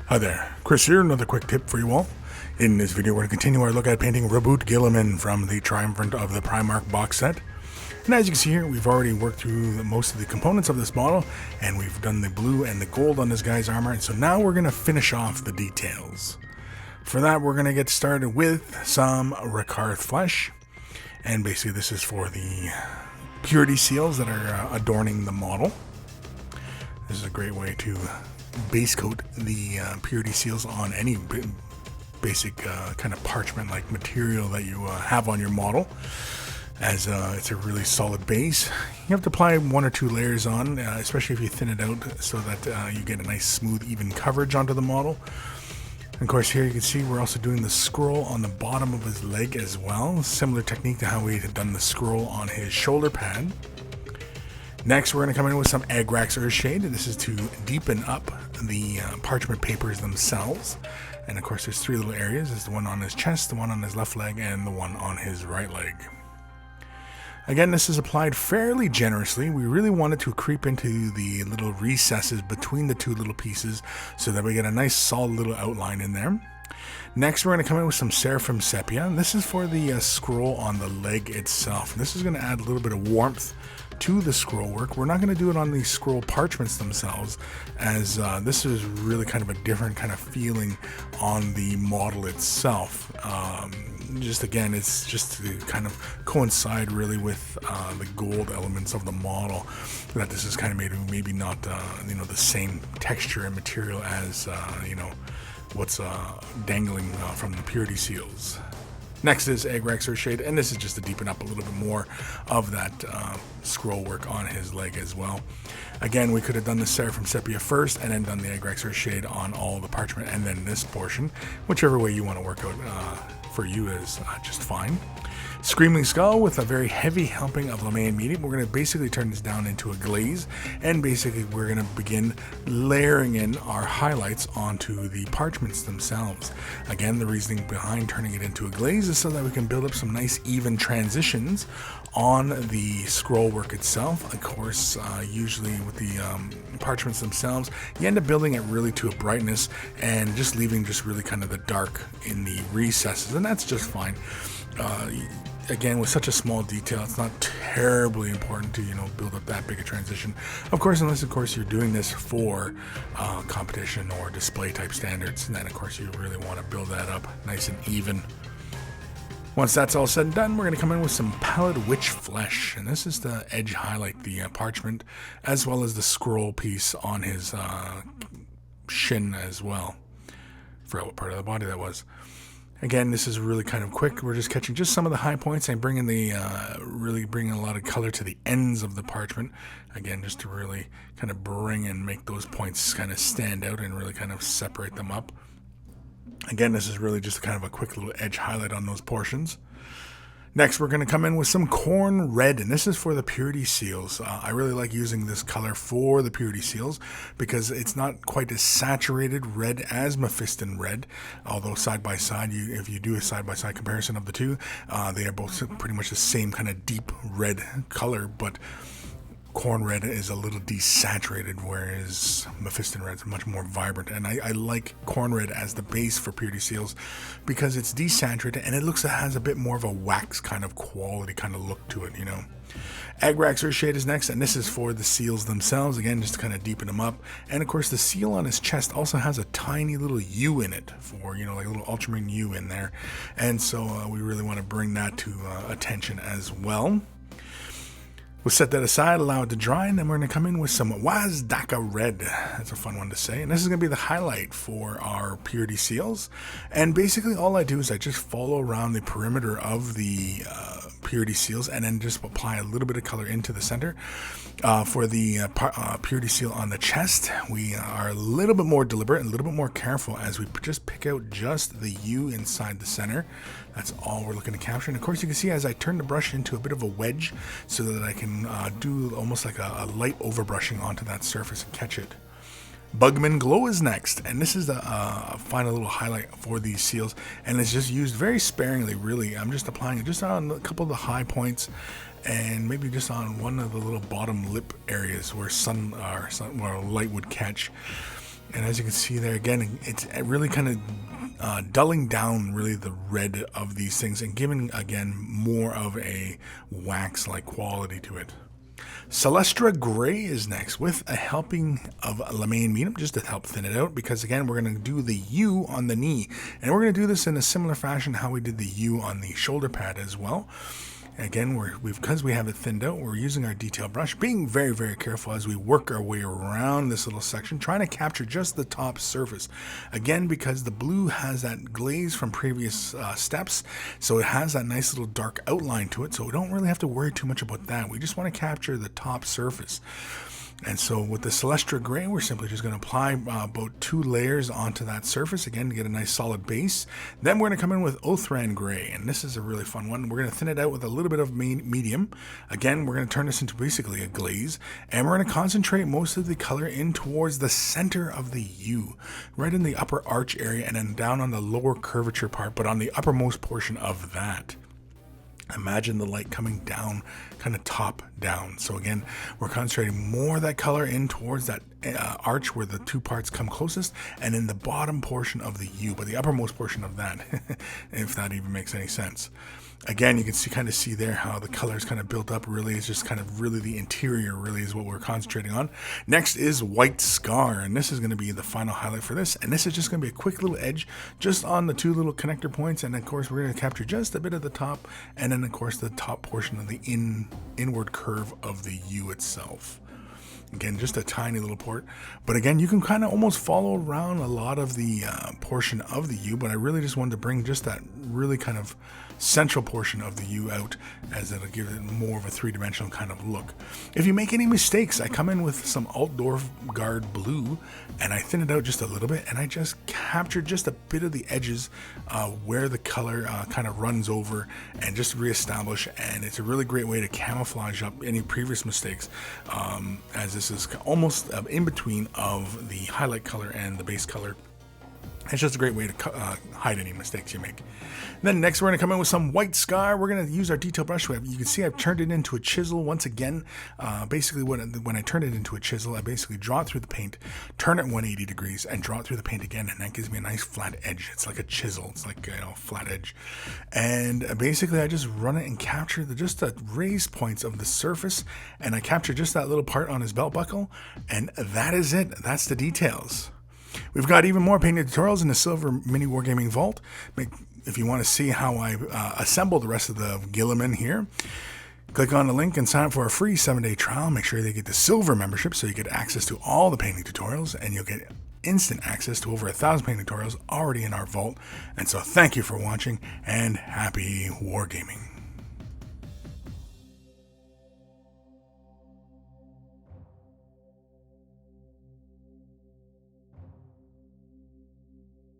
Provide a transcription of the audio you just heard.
Hi there, Chris here, another quick tip for you all. In this video we're going to continue our look at painting Roboute Guilliman from the Triumvirate of the Primarch box set. And as you can see here, we've already worked through most of the components of this model, and we've done the blue and the gold on this guy's armor, and so now we're going to finish off the details. For that we're going to get started with some Rakarth flesh, and basically this is for the purity seals that are adorning the model. This is a great way to base coat the purity seals on any basic kind of parchment like material that you have on your model, as it's a really solid base. You have to apply one or two layers on, especially if you thin it out, so that you get a nice smooth even coverage onto the model. And of course here you can see we're also doing the scroll on the bottom of his leg as well, similar technique to how we had done the scroll on his shoulder pad. Next, we're going to come in with some Agrax Earthshade, and this is to deepen up the parchment papers themselves. And of course, there's three little areas. There's the one on his chest, the one on his left leg, and the one on his right leg. Again, this is applied fairly generously. We really wanted to creep into the little recesses between the two little pieces so that we get a nice solid little outline in there. Next, we're going to come in with some Seraphim Sepia, and this is for the scroll on the leg itself. And this is going to add a little bit of warmth to the scroll work. We're not going to do it on the scroll parchments themselves, as this is really kind of a different kind of feeling on the model itself. Just again, it's just to kind of coincide really with the gold elements of the model, that this is kind of made maybe not the same texture and material as what's dangling from the purity seals. Next is Agrax Earthshade, and this is just to deepen up a little bit more of that scroll work on his leg as well. Again, we could have done the Seraphim Sepia first and then done the Agrax Earthshade on all the parchment and then this portion. Whichever way you want to work out for you is just fine. Screaming Skull with a very heavy helping of Lamaine medium. We're going to basically turn this down into a glaze, and basically we're going to begin layering in our highlights onto the parchments themselves. Again, the reasoning behind turning it into a glaze is so that we can build up some nice even transitions on the scroll work itself. Of course, usually with the parchments themselves, you end up building it really to a brightness and just leaving just really kind of the dark in the recesses, and that's just fine. Again, with such a small detail, it's not terribly important to build up that big a transition. Of course, unless of course you're doing this for competition or display type standards, and then of course you really want to build that up nice and even. Once that's all said and done, we're going to come in with some Pallid Witch Flesh, and this is to edge highlight the parchment as well as the scroll piece on his shin as well. Forgot what part of the body that was. Again, this is really kind of quick. We're just catching just some of the high points and bringing really bringing a lot of color to the ends of the parchment. Again, just to really kind of bring and make those points kind of stand out and really kind of separate them up. Again, this is really just kind of a quick little edge highlight on those portions. Next, we're going to come in with some Khorne Red, and this is for the purity seals. I really like using this color for the purity seals because it's not quite as saturated red as Mephiston Red, although side by side, if you do a side by side comparison of the two, they are both pretty much the same kind of deep red color, but Khorne Red is a little desaturated, whereas Mephiston Red is much more vibrant. And I like Khorne Red as the base for purity seals because it's desaturated and it has a bit more of a wax kind of quality kind of look to it, Agrax Earthshade is next, and this is for the seals themselves, again just to kind of deepen them up. And of course the seal on his chest also has a tiny little U in it for like a little ultramarine U in there, and so we really want to bring that to attention as well. We'll set that aside, allow it to dry, and then we're going to come in with some Wazdaka Red. That's a fun one to say. And this is going to be the highlight for our purity seals. And basically all I do is I just follow around the perimeter of the purity seals and then just apply a little bit of color into the center. For the purity seal on the chest, we are a little bit more deliberate and a little bit more careful as we just pick out just the U inside the center. That's all we're looking to capture. And of course you can see as I turn the brush into a bit of a wedge so that I can do almost like a light overbrushing onto that surface and catch it. Bugman Glow is next, and this is the final little highlight for these seals, and it's just used very sparingly, really. I'm just applying it just on a couple of the high points and maybe just on one of the little bottom lip areas where light would catch. And as you can see there, again, it's really kind of dulling down really the red of these things and giving, again, more of a wax-like quality to it. Celestra Grey is next with a helping of Lemaine Medium just to help thin it out, because again we're going to do the U on the knee, and we're going to do this in a similar fashion how we did the U on the shoulder pad as well. Again, because we have it thinned out, we're using our detail brush, being very, very careful as we work our way around this little section, trying to capture just the top surface. Again, because the blue has that glaze from previous steps, so it has that nice little dark outline to it, so we don't really have to worry too much about that. We just want to capture the top surface. And so with the Celestra Grey, we're simply just going to apply about 2 layers onto that surface, again, to get a nice solid base. Then we're going to come in with Oathran Grey, and this is a really fun one. We're going to thin it out with a little bit of medium. Again, we're going to turn this into basically a glaze, and we're going to concentrate most of the color in towards the center of the U, right in the upper arch area, and then down on the lower curvature part, but on the uppermost portion of that. Imagine the light coming down, kind of top down. So again, we're concentrating more of that color in towards that arch where the 2 parts come closest, and in the bottom portion of the U, but the uppermost portion of that, if that even makes any sense. Again, you can kind of see there how the color is kind of built up. Really, it's just kind of really the interior really is what we're concentrating on. Next is White Scar, and this is going to be the final highlight for this. And this is just going to be a quick little edge just on the 2 little connector points. And of course, we're going to capture just a bit of the top, and then of course the top portion of the inward curve of the U itself. Again, just a tiny little port, but again, you can kind of almost follow around a lot of the portion of the U, but I really just wanted to bring just that really kind of central portion of the U out, as it'll give it more of a 3-dimensional kind of look. If you make any mistakes, I come in with some Altdorf Guard Blue, and I thin it out just a little bit, and I just capture just a bit of the edges where the color kind of runs over, and just reestablish, and it's a really great way to camouflage up any previous mistakes, as this is almost in between of the highlight color and the base color. It's just a great way to hide any mistakes you make. Then next we're going to come in with some White Scar. We're going to use our detail brush. You can see I've turned it into a chisel once again. Basically when I turn it into a chisel, I basically draw it through the paint, turn it 180 degrees, and draw it through the paint again, and that gives me a nice flat edge. It's like a chisel. It's like, flat edge. And basically I just run it and capture just the raised points of the surface, and I capture just that little part on his belt buckle, and that is it. That's the details. We've got even more painting tutorials in the Silver MiniWarGaming Vault. If you want to see how I assemble the rest of the Guilliman here, click on the link and sign up for a free 7-day trial. Make sure they get the Silver membership so you get access to all the painting tutorials, and you'll get instant access to over 1,000 painting tutorials already in our vault. And so thank you for watching, and happy wargaming.